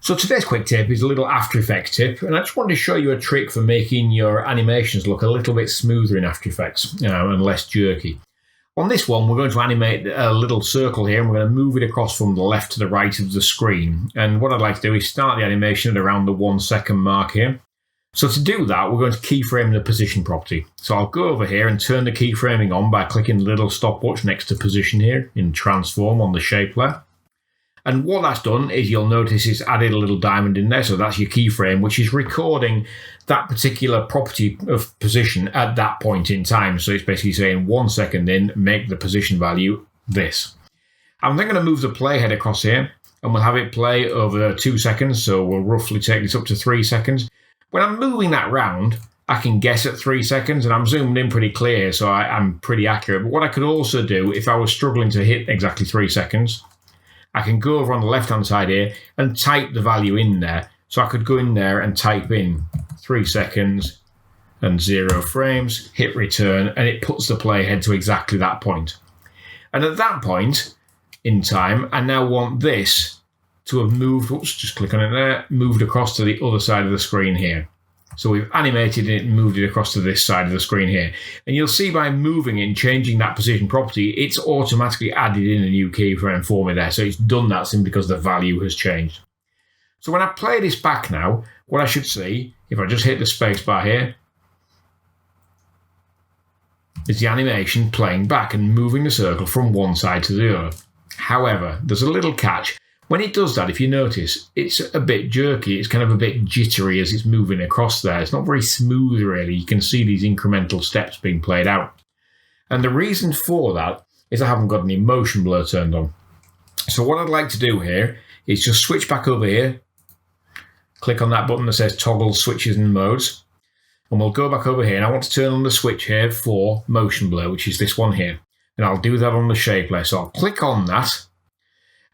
So today's quick tip is a little After Effects tip, and I just wanted to show you a trick for making your animations look a little bit smoother in After Effects and less jerky. On this one, we're going to animate a little circle here, and we're going to move it across from the left to the right of the screen. And what I'd like to do is start the animation at around the 1 second mark here. So to do that, we're going to keyframe the position property. So I'll go over here and turn the keyframing on by clicking the little stopwatch next to position here in transform on the shape layer. And what that's done is you'll notice it's added a little diamond in there. So that's your keyframe, which is recording that particular property of position at that point in time. So it's basically saying 1 second in, make the position value this. I'm then going to move the playhead across here, and we'll have it play over 2 seconds. So we'll roughly take this up to 3 seconds. When I'm moving that round, I can guess at 3 seconds, and I'm zoomed in pretty clear here, so I'm pretty accurate. But what I could also do, if I was struggling to hit exactly 3 seconds, I can go over on the left-hand side here and type the value in there. So I could go in there and type in 3 seconds and 0 frames, hit return, and it puts the playhead to exactly that point. And at that point in time, I now want this to have moved, just click on it there, moved across to the other side of the screen here. So we've animated it and moved it across to this side of the screen here. And you'll see by moving it and changing that position property, it's automatically added in a new keyframe for me there. So it's done that simply because the value has changed. So when I play this back now, what I should see, if I just hit the space bar here, is the animation playing back and moving the circle from one side to the other. However, there's a little catch. When it does that, if you notice, it's a bit jerky. It's kind of a bit jittery as it's moving across there. It's not very smooth, really. You can see these incremental steps being played out. And the reason for that is I haven't got any motion blur turned on. So what I'd like to do here is just switch back over here, click on that button that says toggle switches and modes, and we'll go back over here, and I want to turn on the switch here for motion blur, which is this one here. And I'll do that on the shape layer. So I'll click on that.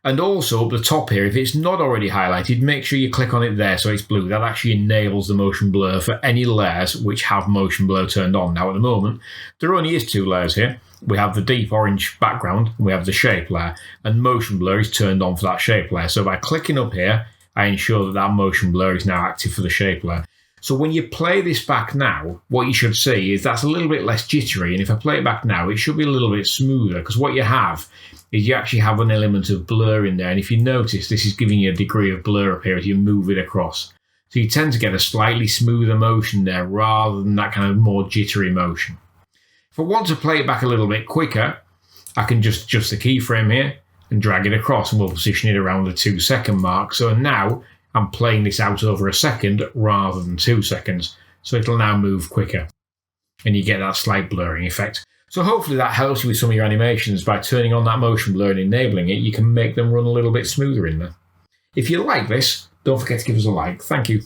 And also up the top here, if it's not already highlighted, make sure you click on it there so it's blue. That actually enables the motion blur for any layers which have motion blur turned on. Now at the moment, there only is 2 layers here. We have the deep orange background, and we have the shape layer, and motion blur is turned on for that shape layer. So by clicking up here, I ensure that that motion blur is now active for the shape layer. So when you play this back now, what you should see is that's a little bit less jittery. And if I play it back now, it should be a little bit smoother, because what you have is you actually have an element of blur in there. And if you notice, this is giving you a degree of blur up here as you move it across. So you tend to get a slightly smoother motion there rather than that kind of more jittery motion. If I want to play it back a little bit quicker, I can just adjust the keyframe here and drag it across, and we'll position it around the 2 second mark. So now I'm playing this out over a second rather than 2 seconds. So it'll now move quicker, and you get that slight blurring effect. So hopefully that helps you with some of your animations. By turning on that motion blur and enabling it, you can make them run a little bit smoother in there. If you like this, don't forget to give us a like. Thank you.